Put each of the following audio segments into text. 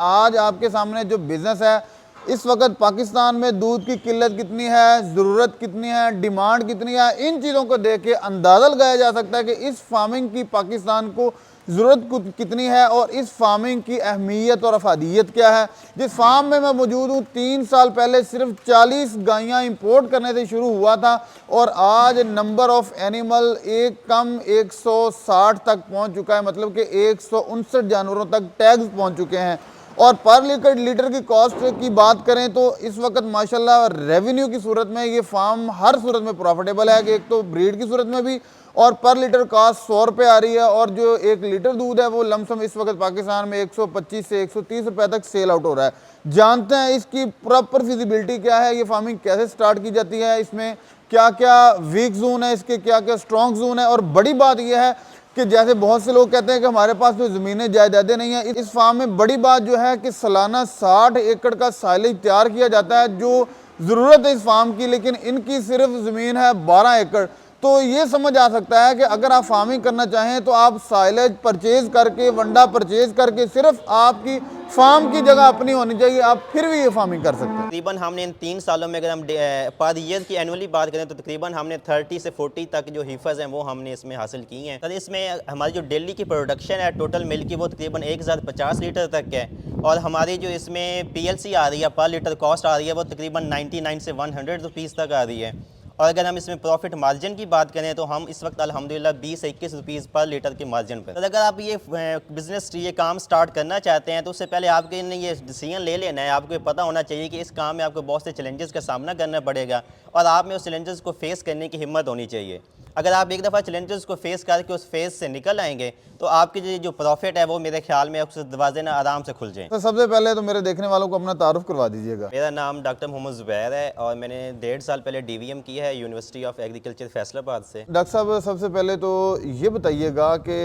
आज आपके सामने जो बिज़नेस है, इस वक्त पाकिस्तान में दूध की किल्लत कितनी है, ज़रूरत कितनी है, डिमांड कितनी है, इन चीज़ों को देख के अंदाज़ा लगाया जा सकता है कि इस फार्मिंग की पाकिस्तान को ज़रूरत कितनी है और इस फार्मिंग की अहमियत और अफादियत क्या है। जिस फार्म में मैं मौजूद हूँ, 3 साल पहले सिर्फ 40 गायें इंपोर्ट करने से शुरू हुआ था और आज नंबर ऑफ़ एनिमल एक कम 160 तक पहुँच चुका है, मतलब कि 159 जानवरों तक टैग्स पहुँच चुके हैं। और पर लीटर की कॉस्ट की बात करें तो इस वक्त माशाल्लाह रेवेन्यू की सूरत में ये फार्म हर सूरत में प्रॉफिटेबल है कि एक तो ब्रीड की सूरत में भी, और पर लीटर कॉस्ट 100 रुपये आ रही है, और जो 1 लीटर दूध है वो लमसम इस वक्त पाकिस्तान में 125 से 130 रुपये तक सेल आउट हो रहा है। जानते हैं इसकी प्रॉपर फिजिबिलिटी क्या है, ये फार्मिंग कैसे स्टार्ट की जाती है, इसमें क्या क्या वीक जोन है, इसके क्या क्या स्ट्रॉन्ग जोन है। और बड़ी बात यह है कि जैसे बहुत से लोग कहते हैं कि हमारे पास तो ज़मीनें जायदादें नहीं हैं, इस फार्म में बड़ी बात जो है कि सालाना 60 एकड़ का साइलेज तैयार किया जाता है जो ज़रूरत है इस फार्म की, लेकिन इनकी सिर्फ ज़मीन है 12 एकड़। तो ये समझ आ सकता है कि अगर आप फार्मिंग करना चाहें तो आप साइलेज परचेज करके, वंडा परचेज करके, सिर्फ आपकी फार्म की जगह अपनी होनी चाहिए, आप फिर भी ये फार्मिंग कर सकते हैं। तकरीबन हमने इन 3 सालों में अगर हम पर ईयर की एनुअली बात करें तो तकरीबन हमने 30 से 40 तक जो हिफ़ज़ हैं वो हमने इसमें हासिल की हैं। तो इसमें हमारी जो डेली की प्रोडक्शन है टोटल मिल्क की वो तकरीबन 1050 लीटर तक है, और हमारी जो इसमें PLC आ रही है, पर लीटर कॉस्ट आ रही है, वो तकरीबन 99 से 100 रुपीज़ तक आ रही है। और अगर हम इसमें प्रॉफिट मार्जिन की बात करें तो हम इस वक्त अल्हम्दुलिल्लाह 20 से 21 रुपीज़ पर लीटर के मार्जिन पर। तो अगर आप ये बिज़नेस ये काम स्टार्ट करना चाहते हैं तो उससे पहले आपके ने ये डिसीजन ले लेना है, आपको पता होना चाहिए कि इस काम में आपको बहुत से चैलेंजेस का सामना करना पड़ेगा और आप में उस चैलेंजेस को फेस करने की हिम्मत होनी चाहिए। अगर आप एक दफ़ा चैलेंजेस को फेस करके उस फेज़ से निकल आएंगे तो आपकी जो प्रॉफिट है वो मेरे ख्याल में उस दरवाजे ना आराम से खुल जाए। तो सबसे पहले तो मेरे देखने वालों को अपना तारुफ करवा दीजिएगा। मेरा नाम डॉक्टर मोहम्मद ज़ुबैर है और मैंने 1.5 साल पहले DVM किया है यूनिवर्सिटी ऑफ एग्रीकल्चर फैसलाबाद से। डॉक्टर साहब, सबसे पहले तो ये बताइएगा कि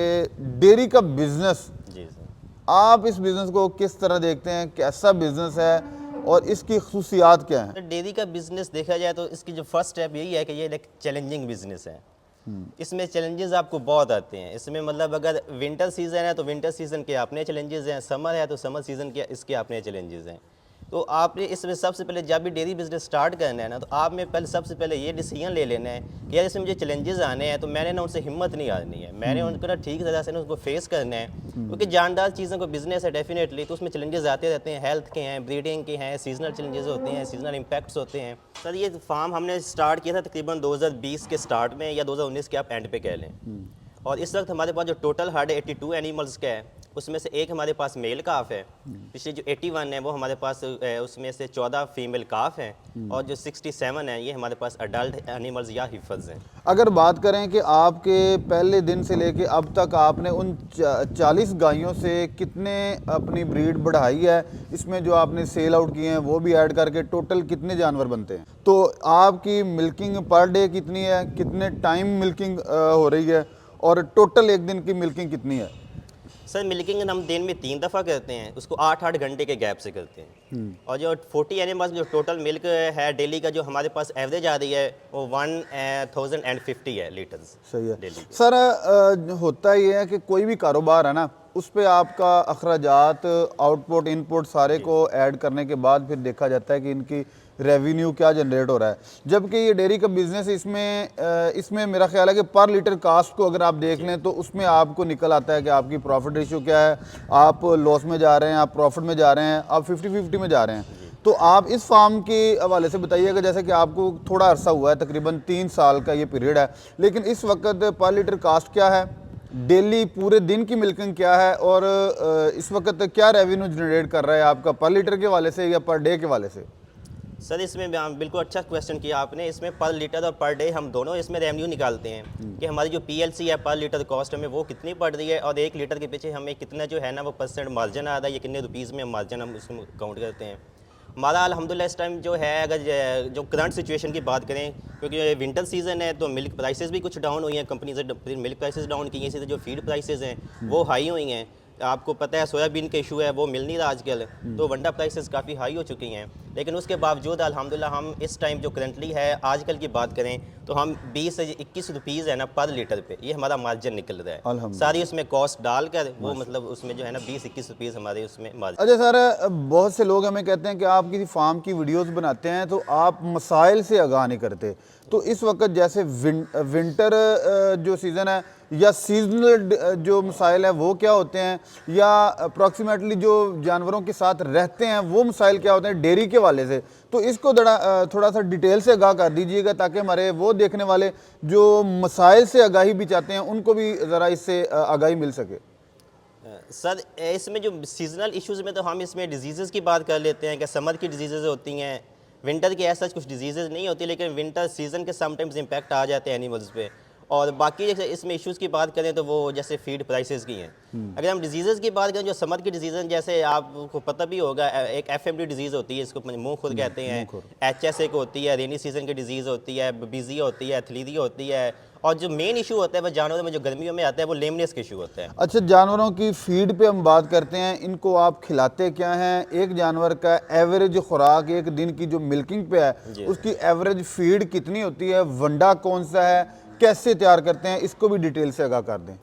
डेयरी का बिज़नेस, जी सर। आप इस बिज़नेस को किस तरह देखते हैं, कैसा बिज़नेस है और इसकी खसूसियात क्या हैं? डेयरी का बिज़नेस देखा जाए तो इसकी जो फर्स्ट स्टेप यही है कि ये एक चैलेंजिंग बिज़नेस है। इसमें चैलेंजेस आपको बहुत आते हैं। इसमें मतलब अगर विंटर सीज़न है तो विंटर सीज़न के अपने चैलेंजेस हैं, समर है तो समर सीज़न के इसके अपने चैलेंजेस हैं। तो आपने इसमें सबसे पहले जब भी डेयरी बिज़नेस स्टार्ट करना है ना, तो आप में पहले सबसे पहले ये डिसीजन ले लेना है कि यार इसमें मुझे चैलेंजेस आने हैं तो मैंने ना उनसे हिम्मत नहीं हारनी है, मैंने उनको ना ठीक तरह से ना उसको फेस करना है, क्योंकि जानदार चीज़ों को बिज़नेस है डेफिनेटली, तो उसमें चैलेंजेस आते रहते हैं, हेल्थ के हैं, ब्रीडिंग के हैं, सीजनल चैलेंजेस होते हैं, सीजनल इम्पैक्ट्स होते हैं। सर ये फार्म हमने स्टार्ट किया था तकरीबन 2020 के स्टार्ट में या 2019 के आप एंड पे कह लें, और इस वक्त हमारे पास जो टोटल हर्ड 82 एनिमल्स का है उसमें से एक हमारे पास मेल काफ है, पिछले जो 81 है वो हमारे पास उसमें से 14 फीमेल काफ हैं, और जो 67 है ये हमारे पास अडल्ट एनिमल्स या हिफज हैं। अगर बात करें कि आपके पहले दिन से लेके अब तक आपने उन 40 गायों से कितने अपनी ब्रीड बढ़ाई है, इसमें जो आपने सेल आउट किए हैं वो भी ऐड करके टोटल कितने जानवर बनते हैं, तो आपकी मिल्किंग पर डे कितनी है, कितने टाइम मिल्किंग हो रही है, और टोटल एक दिन की मिल्किंग कितनी है? सर मिल्किंग हम दिन में 3 दफ़ा करते हैं, उसको 8-8 घंटे के गैप से करते हैं, और जो 40 एनिमल्स जो टोटल मिल्क है डेली का जो हमारे पास एवरेज आ रही है वो 1050 है लीटर्स। सही है डेली। सर। होता ये है कि कोई भी कारोबार है ना, उस पे आपका अखराजात, आउटपुट, इनपुट सारे को ऐड करने के बाद फिर देखा जाता है कि इनकी रेवेन्यू क्या जनरेट हो रहा है। जबकि ये डेयरी का बिज़नेस इसमें मेरा ख्याल है कि पर लीटर कास्ट को अगर आप देख लें तो उसमें आपको निकल आता है कि आपकी प्रॉफिट रेशियो क्या है, आप लॉस में जा रहे हैं, आप प्रॉफिट में जा रहे हैं, आप 50-50 में जा रहे हैं। तो आप इस फार्म के हवाले से बताइएगा, जैसे कि आपको थोड़ा अरसा हुआ है, तकरीबन 3 साल का ये पीरियड है, लेकिन इस वक्त पर लीटर कास्ट क्या है, डेली पूरे दिन की मिल्किंग क्या है, और इस वक्त क्या रेवेन्यू जनरेट कर रहा है आपका पर लीटर के वाले से या पर डे के वाले से? सर इसमें बिल्कुल अच्छा क्वेश्चन किया आपने। इसमें पर लीटर और पर डे हम दोनों इसमें रेवेन्यू निकालते हैं कि हमारी जो PLC है पर लीटर कॉस्ट हमें वो कितनी पड़ रही है, और 1 लीटर के पीछे हमें कितना जो है ना वो परसेंट मार्जिन आ रहा है, या कितने रुपीज़ में मार्जिन हम उसमें काउंट करते हैं। हमारा अल्हम्दुलिल्लाह इस टाइम जो है, अगर जो करंट सिचुएशन की बात करें, क्योंकि विंटर सीज़न है तो मिल्क प्राइसेस भी कुछ डाउन हुई हैं, कंपनी से मिल्क प्राइसेस डाउन की हैं, इसी तरह जो फीड प्राइसेस हैं वो हाई हुई हैं। आपको पता है सोयाबीन का इशू है, वो मिल नहीं रहा आजकल, तो वंडा प्राइसेस काफ़ी हाई हो चुकी हैं। लेकिन उसके बावजूद अल्हम्दुलिल्लाह हम इस टाइम जो करंटली है आजकल की बात करें तो हम 20 से 21 रुपीज़ है ना पर लीटर पे, ये हमारा मार्जिन निकल रहा है। अल्हम्दुलिल्लाह। सारी उसमें कॉस्ट डालकर वो मतलब उसमें जो है ना 20-21 रुपीज़ हमारे उसमें मार्जिन। अच्छा सर, बहुत से लोग हमें कहते हैं कि आप किसी फार्म की वीडियोस बनाते हैं तो आप मसाइल से आगाह नहीं करते। तो इस वक्त जैसे विंटर जो सीज़न है या सीजनल जो मसाइल है वो क्या होते हैं, या अप्रॉक्सीमेटली जो जानवरों के साथ रहते हैं वो मसाइल क्या होते हैं डेयरी के वाले से, तो इसको थोड़ा सा डिटेल से आगाह कर दीजिएगा ताकि हमारे वो देखने वाले जो मसाइल से आगाही भी चाहते हैं उनको भी ज़रा इससे आगाही मिल सके। सर इसमें जो सीजनल इश्यूज़ में तो हम इसमें डिजीज़ की बात कर लेते हैं कि समर की डिजीज़ होती हैं, विंटर की ऐसा कुछ डिजीज़ नहीं होती, लेकिन विंटर सीज़न के समटाइम्स इम्पैक्ट आ जाते हैं एनिमल्स पे। और बाकी जैसे इसमें इश्यूज़ की बात करें तो वो जैसे फीड प्राइसेस की हैं। अगर हम डिजीज़ की बात करें जो समर की डिजीज़ जैसे आपको पता भी होगा, एक FMD डिजीज़ होती है, इसको मुँह खुर कहते हैं, HSA को होती है, रेनी सीज़न की डिजीज़ होती है, बीजी होती है, एथलीरिया होती है, और जो मेन इशू होता है वो जानवरों में जो गर्मियों में आता है वो लेमनेस का इशू होता है। अच्छा, जानवरों की फीड पे हम बात करते हैं, इनको आप खिलाते क्या हैं? एक जानवर का एवरेज खुराक एक दिन की जो मिल्किंग पे है उसकी एवरेज फीड कितनी होती है? वंडा कौन सा है? कैसे तैयार करते हैं? इसको भी डिटेल से आगाह कर दें।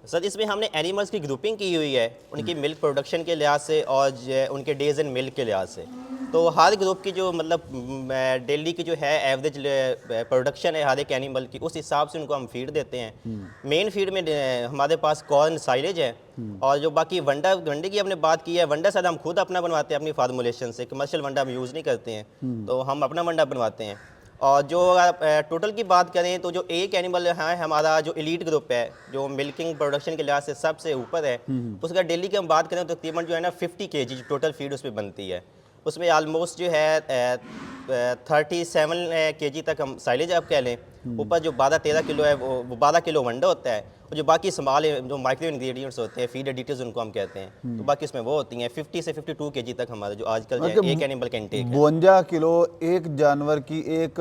सर इसमें हमने एनिमल्स की ग्रुपिंग की हुई है उनकी मिल्क प्रोडक्शन के लिहाज से और उनके डेज एंड मिल्क के लिहाज से। तो हर ग्रुप की जो मतलब डेली की जो है एवरेज प्रोडक्शन है हर एक एनिमल की, उस हिसाब से उनको हम फीड देते हैं। मेन फीड में हमारे पास कॉर्न साइलेज है, और जो बाकी वंडे की हमने बात की है, वंडा सर हम खुद अपना बनवाते हैं अपनी फार्मूलेशन से, कमर्शियल वंडा हम यूज़ नहीं करते हैं, तो हम अपना वंडा बनवाते हैं। और जो टोटल की बात करें तो जो एक एनिमल है हमारा जो एलीट ग्रुप है जो मिल्किंग प्रोडक्शन के लिहाज से सबसे ऊपर है, उसका डेली की हम बात करें तो तकरीबन जो है ना 50 kg टोटल फीड उसमें बनती है। उसमें आलमोस्ट जो है 37 kg तक हम साइलेज आप कह लें, ऊपर जो 12-13 किलो है वो 12 किलो वंडा होता है, और जो बाकी स्मॉल जो माइक्रो इंग्रेडिएंट्स होते हैं फीड एडिटिव्स उनको हम कहते हैं, तो बाकी उसमें वो होती हैं 50 से 52 kg तक हमारा जो आजकल जो है एक एनिमल का इंटेक है। 52 किलो एक जानवर की एक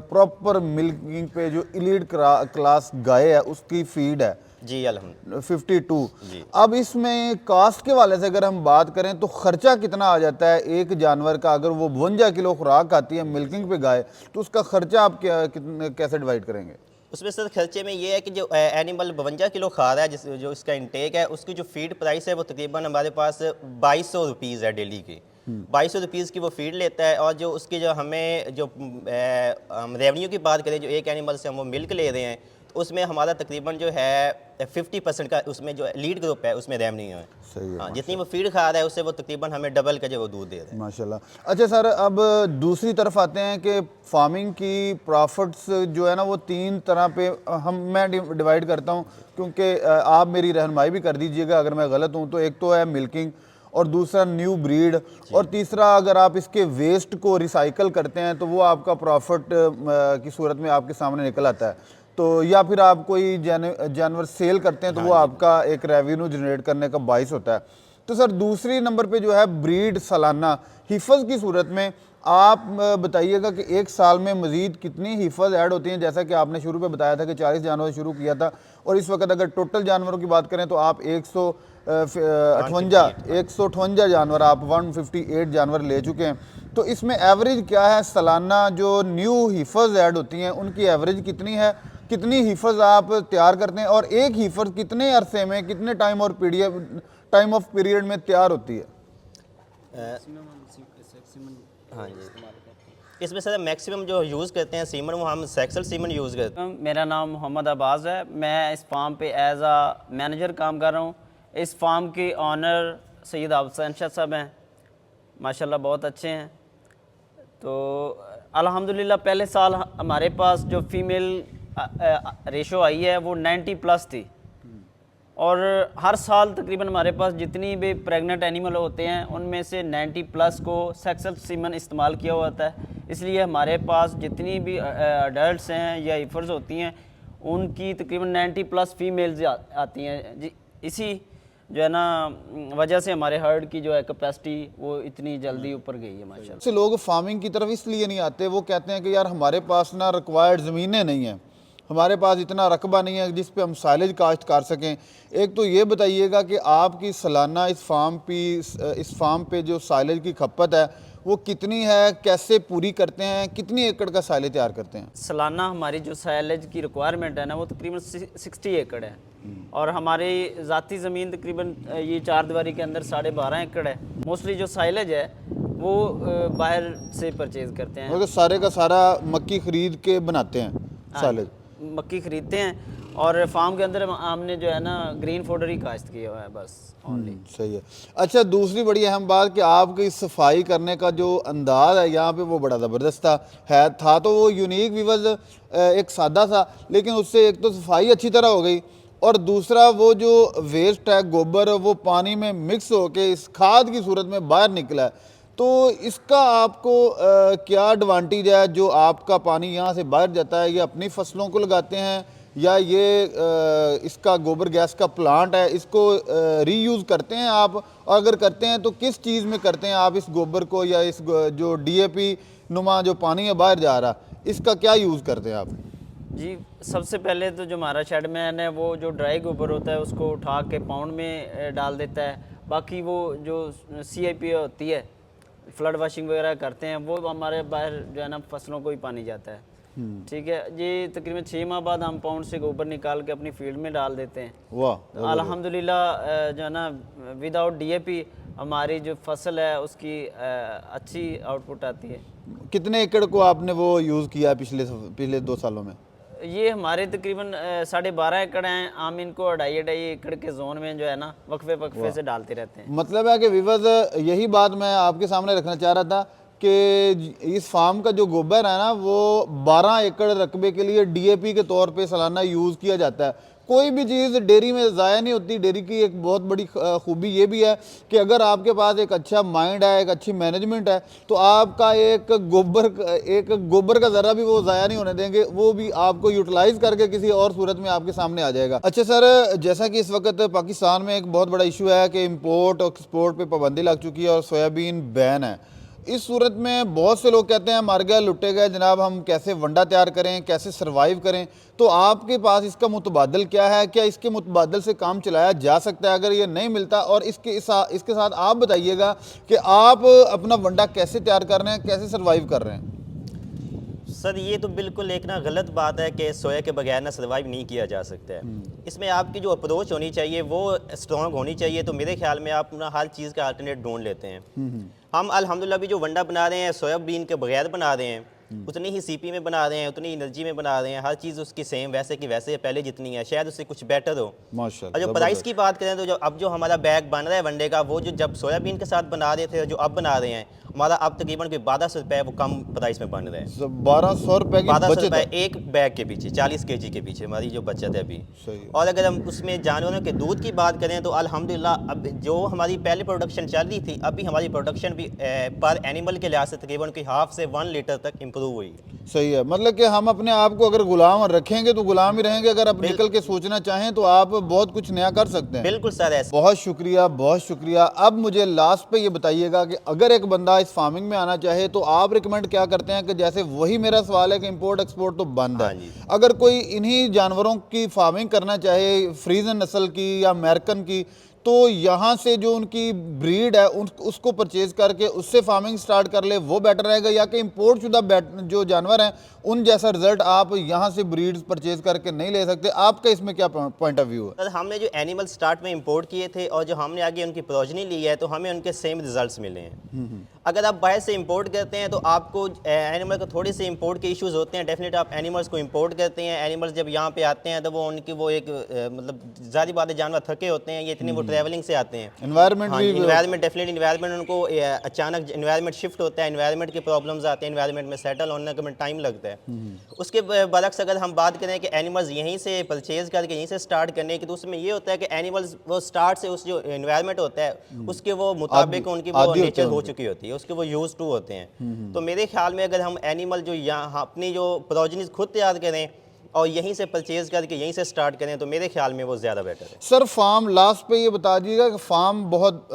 प्रॉपर मिल्किंग पे जो इलीट क्लास गाय है उसकी फीड है जी अल्हम्दुलिल्लाह 52। जी। अब इसमें कास्ट के वाले से अगर हम बात करें तो खर्चा कितना आ जाता है एक जानवर का? अगर वो 52 किलो खुराक आती है मिल्किंग पे गाय, तो उसका खर्चा आप कैसे डिवाइड करेंगे? उसमें सर खर्चे में ये है कि जो एनिमल 52 किलो खा रहा है जो इसका इंटेक है, उसकी जो फीड प्राइस है वो तकरीबन हमारे पास 2200 रुपीज़ है डेली की। 2200 रुपीज़ की वो फीड लेता है, और जो उसकी जो हमें जो रेवेन्यू की बात करें जो एक एनिमल से हम वो मिल्क ले रहे हैं, तो उसमें हमारा तकरीबन जो है 50% का उसमें जो लीड ग्रुप है उसमें रेवेन्यू है। सही है। हाँ, जितनी वो फीड खा रहा है उससे वो तकरीबन हमें डबल का जो वो दूध दे रहा है। माशाल्लाह। अच्छा सर, अब दूसरी तरफ आते हैं कि फार्मिंग की प्रॉफिट्स जो है ना वो 3 तरह पे मैं डिवाइड करता हूँ, क्योंकि आप मेरी रहनुमाई भी कर दीजिएगा अगर मैं गलत हूँ। तो एक तो है मिल्किंग, और दूसरा न्यू ब्रीड, और तीसरा अगर आप इसके वेस्ट को रिसाइकल करते हैं तो वो आपका प्रॉफिट की सूरत में आपके सामने निकल आता है। तो या फिर आप कोई जानवर सेल करते हैं तो वो आपका एक रेवेन्यू जनरेट करने का बाइस होता है। तो सर दूसरी नंबर पे जो है ब्रीड सालाना हिफज की सूरत में आप बताइएगा कि एक साल में मज़ीद कितनी हिफज ऐड होती हैं? जैसा कि आपने शुरू पे बताया था कि 40 जानवर शुरू किया था, और इस वक्त अगर टोटल जानवरों की बात करें तो आप 158 जानवर, आप 158 जानवर ले चुके हैं। तो इसमें एवरेज क्या है सालाना जो न्यू हिफज ऐड होती हैं उनकी एवरेज कितनी है? कितनी हिफज आप तैयार करते हैं, और एक हिफज कितने अरसे में, कितने टाइम ऑफ पीरियड में तैयार होती है? हाँ जी, इसमें सर मैक्सिमम जो यूज़ करते हैं सीमन वो हम सेक्सल सीमन यूज़ करते हैं। मेरा नाम मोहम्मद अब्बास है, मैं इस फार्म पे एज आ मैनेजर काम कर रहा हूँ। इस फार्म के ऑनर सैयद अफसान शाह साहब हैं, माशाल्लाह बहुत अच्छे हैं। तो अल्हम्दुलिल्लाह पहले साल हमारे पास जो फीमेल रेशो आई है वो 90+ थी, और हर साल तकरीबन हमारे पास जितनी भी प्रेग्नेंट एनिमल होते हैं उनमें से 90+ को सेक्सल सीमन इस्तेमाल किया हुआ होता है। इसलिए हमारे पास जितनी भी अडल्ट्स हैं या हिफर्स होती हैं उनकी तकरीबन 90+ फीमेल्स आती हैं जी। इसी जो है ना वजह से हमारे हर्ड की जो है कैपेसिटी वो इतनी जल्दी ऊपर गई है माशाल्लाह। से लोग फार्मिंग की तरफ इसलिए नहीं आते, वो कहते हैं कि यार हमारे पास ना रिक्वायर्ड ज़मीनें नहीं हैं, हमारे पास इतना रकबा नहीं है जिस पे हम साइलेज काश्त कर सकें। एक तो ये बताइएगा कि आपकी सालाना इस फार्म पे जो साइलेज की खपत है वो कितनी है, कैसे पूरी करते हैं, कितनी एकड़ का साइलेज तैयार करते हैं? सालाना हमारी जो साइलेज की रिक्वायरमेंट है ना वो तकरीबन 60 एकड़ है, और हमारी ज़ाती ज़मीन तकरीबन ये 4 दीवारी के अंदर 12.5 एकड़ है। मोस्टली जो साइलेज है वो बाहर से परचेज़ करते हैं। मतलब सारे का सारा मक्की खरीद के बनाते हैं साइलेज? मक्की खरीदते हैं, और फार्म के अंदर हमने जो है ना ग्रीन फोडर ही काश्त किया हुआ है बस ओनली। सही है। अच्छा, दूसरी बड़ी अहम बात कि आपकी सफाई करने का जो अंदाज है यहाँ पे वो बड़ा ज़बरदस्त था तो वो यूनिक विवज एक सादा सा, लेकिन उससे एक तो सफाई अच्छी तरह हो गई और दूसरा वो जो वेस्ट है गोबर वो पानी में मिक्स होके इस खाद की सूरत में बाहर निकला है। तो इसका आपको क्या एडवांटेज है जो आपका पानी यहाँ से बाहर जाता है? ये अपनी फसलों को लगाते हैं या ये इसका गोबर गैस का प्लांट है, इसको रीयूज़ करते हैं आप? और अगर करते हैं तो किस चीज़ में करते हैं आप इस गोबर को, या इस जो DAP नुमा जो पानी है बाहर जा रहा, इसका क्या यूज़ करते हैं आप? जी, सबसे पहले तो जो हमारा शेडमैन है वो जो ड्राई गोबर होता है उसको उठा के पाउंड में डाल देता है। बाकी वो जो CIP होती है, फ्लड वाशिंग वगैरह करते हैं, वो हमारे बाहर जो है ना फसलों को ही पानी जाता है। ठीक है, ये तकरीबन 6 माह बाद हम पाउंड से गोबर निकाल के अपनी फील्ड में डाल देते हैं। वाह, तो अल्हम्दुलिल्लाह जो है ना विदाउट DAP हमारी जो फसल है उसकी अच्छी आउटपुट आती है। कितने एकड़ को आपने वो यूज़ किया पिछले 2 सालों में? ये हमारे तकरीबन 12.5 एकड़ हैं। हम इनको 2.5 एकड़ के जोन में जो है ना वक्फे से डालते रहते हैं। मतलब है कि विवज यही बात मैं आपके सामने रखना चाह रहा था कि इस फार्म का जो गोबर है ना वो 12 एकड़ रकबे के लिए DAP के तौर पे सालाना यूज़ किया जाता है। कोई भी चीज़ डेयरी में ज़ाया नहीं होती। डेयरी की एक बहुत बड़ी खूबी ये भी है कि अगर आपके पास एक अच्छा माइंड है, एक अच्छी मैनेजमेंट है, तो आपका एक गोबर का ज़रा भी वो ज़ाया नहीं होने देंगे, वो भी आपको यूटिलाइज़ करके किसी और सूरत में आपके सामने आ जाएगा। अच्छा सर, जैसा कि इस वक्त पाकिस्तान में एक बहुत बड़ा इशू है कि इम्पोर्ट और एक्सपोर्ट पर पाबंदी लग चुकी है और सोयाबीन बैन है। इस सूरत में बहुत से लोग कहते हैं मर गए लुटे गए जनाब, हम कैसे वंडा तैयार करें, कैसे सरवाइव करें? तो आपके पास इसका मुतबादल क्या है? क्या इसके मुतबादल से काम चलाया जा सकता है अगर ये नहीं मिलता? और इसके साथ आप बताइएगा कि आप अपना वंडा कैसे तैयार कर रहे हैं, कैसे सरवाइव कर रहे हैं? सर ये तो बिल्कुल एक ना गलत बात है कि सोया के बगैर ना सर्वाइव नहीं किया जा सकता है। इसमें आपकी जो अप्रोच होनी चाहिए वो स्ट्रॉन्ग होनी चाहिए। तो मेरे ख्याल में आप ना हर चीज़ का अल्टरनेट ढूंढ लेते हैं। हम अल्हम्दुलिल्लाह भी जो वंडा बना रहे हैं सोयाबीन के बगैर बना रहे हैं, उतनी ही CP में बना रहे हैं, उतनी एनर्जी में बना रहे हैं, हर चीज़ उसकी सेम वैसे की वैसे पहले जितनी है, शायद उससे कुछ बेटर हो। माशाल्लाह। और जो प्राइस की बात करें तो अब जो हमारा बैग बन रहा है वनडे का, वो जो जब सोयाबीन के साथ बना रहे थे जो अब बना रहे हैं, हमारा अब तकरीबन 1200 रुपये वो कम प्राइस में बन रहे हैं। 1200 रुपये की 1200 बचत रुपये है एक बैग के पीछे, 40 kg के पीछे हमारी जो बचत है अभी। सही है। और अगर हम उसमें जानवरों के दूध की बात करें तो अल्हम्दुलिल्लाह अब जो हमारी पहले प्रोडक्शन चल रही थी, अभी हमारी प्रोडक्शन भी पर एनिमल के लिहाज से तकरीबन कोई हाफ से 1 लीटर तक इम्प्रूव हुई। सही है। मतलब कि हम अपने आप को अगर गुलाम रखेंगे तो गुलाम ही रहेंगे, अगर आप निकल के सोचना चाहें तो आप बहुत कुछ नया कर सकते हैं। बिल्कुल सर ऐसा। बहुत शुक्रिया, बहुत शुक्रिया। अब मुझे लास्ट पे ये बताइएगा कि अगर एक बंदा इस फार्मिंग में आना चाहे तो आप रिकमेंड क्या करते हैं? कि जैसे वही मेरा सवाल है कि इंपोर्ट एक्सपोर्ट तो बंद है, अगर कोई इन्हीं जानवरों की फार्मिंग करना चाहे, फ्रीजन नस्ल की या अमेरिकन की, तो यहाँ से जो उनकी ब्रीड है उसको परचेज करके उससे फार्मिंग स्टार्ट कर ले, वो बेटर रहेगा? या कि इंपोर्ट शुदा जो जानवर हैं उन जैसा रिजल्ट आप यहाँ से ब्रीड्स परचेज करके नहीं ले सकते? आपका इसमें क्या पॉइंट ऑफ व्यू है? सर हमने जो एनिमल स्टार्ट में इंपोर्ट किए थे और जो हमने आगे उनकी प्रोजनी ली है तो हमें उनके सेम रिजल्ट्स मिले हैं। अगर आप बाहर से इंपोर्ट करते हैं तो आपको एनिमल को थोड़े से इंपोर्ट के इश्यूज होते हैं। डेफिनेट आप एनिमल्स को इंपोर्ट करते हैं, एनिमल्स जब यहाँ पे आते हैं तो वो उनकी वो एक मतलब ज़्यादा बात है, जानवर थके होते हैं, ये इतनी वो ट्रैवलिंग से आते हैं। एनवायरनमेंट भी इन्वायरमेंट डेफिनेटली इन्वायरमेंट उनको अचानक इन्वायरमेंट शिफ्ट होता है, इन्वायरमेंट की प्रॉब्लम्स आते हैं, इन्वायरमेंट में सेटल होने में टाइम लगता है। उसके बरक्स अगर हम बात करें कि एनिमल्स यहीं से परचेज करके यहीं से स्टार्ट करने की, तो उसमें ये होता है कि एनिमल्स वो स्टार्ट से उस जो इन्वायरमेंट होता है उसके वो मुताबिक उनकी वो नेचर हो चुकी होती है, उसके वो यूज टू होते हैं। तो मेरे ख्याल में अगर हम एनिमल जो यहाँ अपनी जो प्रोजेनिस खुद तैयार करें और यहीं से परचेज़ करके यहीं से स्टार्ट करें तो मेरे ख्याल में वो ज़्यादा बेटर है। सर फार्म लास्ट पे ये बता दीजिएगा कि फार्म बहुत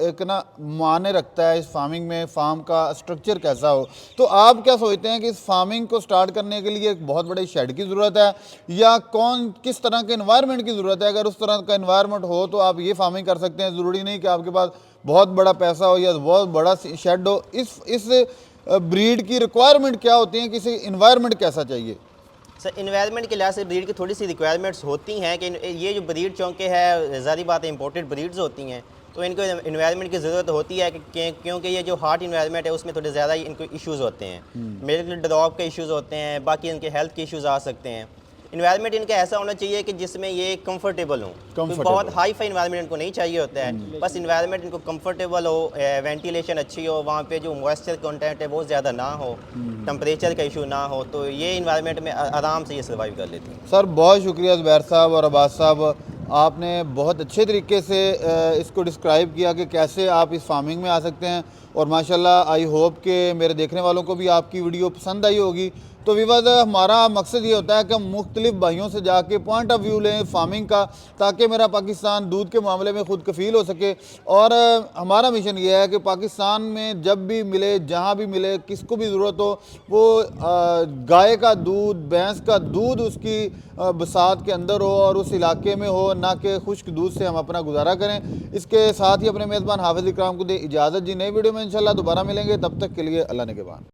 एक ना मायने रखता है इस फार्मिंग में, फार्म का स्ट्रक्चर कैसा हो। तो आप क्या सोचते हैं कि इस फार्मिंग को स्टार्ट करने के लिए एक बहुत बड़े शेड की ज़रूरत है या किस तरह के इन्वायरमेंट की ज़रूरत है? अगर उस तरह का इन्वायरमेंट हो तो आप ये फार्मिंग कर सकते हैं, ज़रूरी नहीं कि आपके पास बहुत बड़ा पैसा हो या बहुत बड़ा शेड हो। इस ब्रीड की रिक्वायरमेंट क्या होती है, किसी इन्वायरमेंट कैसा चाहिए? सर इन्वायरमेंट के लिहाज से ब्रीड की थोड़ी सी रिक्वायरमेंट्स होती हैं कि ये जो ब्रीड चौंके है ज़ाहिर बात है इंपोर्टेड ब्रीड्स होती हैं, तो इनको इन्वायरमेंट की ज़रूरत होती है क्योंकि ये जो हार्ट इन्वायरमेंट है उसमें थोड़े ज़्यादा इनको इश्यूज़ होते हैं, मिल्क ड्रॉप के इश्यूज़ होते हैं, बाकी इनके हेल्थ के इश्यूज़ आ सकते हैं। इन्वायरमेंट इनका ऐसा होना चाहिए कि जिसमें ये कंफर्टेबल हो, बहुत हाई फाई इन्वायरमेंट इनको नहीं चाहिए होता है, बस इन्वायरमेंट इनको कंफर्टेबल हो, वेंटिलेशन अच्छी हो, वहाँ पे जो मॉइस्चर कंटेंट है वो ज़्यादा ना हो, टेम्परेचर का इशू ना हो, तो ये इन्वायरमेंट में आराम से ये सर्वाइव कर लेती है। सर बहुत शुक्रिया ज़ुबैर साहब और अब्बास साहब, आपने बहुत अच्छे तरीके से इसको डिस्क्राइब किया कि कैसे आप इस फार्मिंग में आ सकते हैं। और माशाल्लाह आई होप कि मेरे देखने वालों को भी आपकी वीडियो पसंद आई होगी। तो विवाद हमारा मकसद ये होता है कि हम मुख्तलिफ भाइयों से जाके पॉइंट ऑफ व्यू लें फार्मिंग का, ताकि मेरा पाकिस्तान दूध के मामले में खुद कफ़ील हो सके। और हमारा मिशन ये है कि पाकिस्तान में जब भी मिले, जहाँ भी मिले, किसको भी ज़रूरत हो, वो गाय का दूध, भैंस का दूध उसकी बसात के अंदर हो और उस इलाके में हो, ना कि खुश्क दूध से हम अपना गुजारा करें। इसके साथ ही अपने मेज़बान हाफिज़ इकराम को दे इजाज़त जी। नई वीडियो में इंशाल्लाह दोबारा मिलेंगे, तब तक के लिए अल्लाह ने के बाद।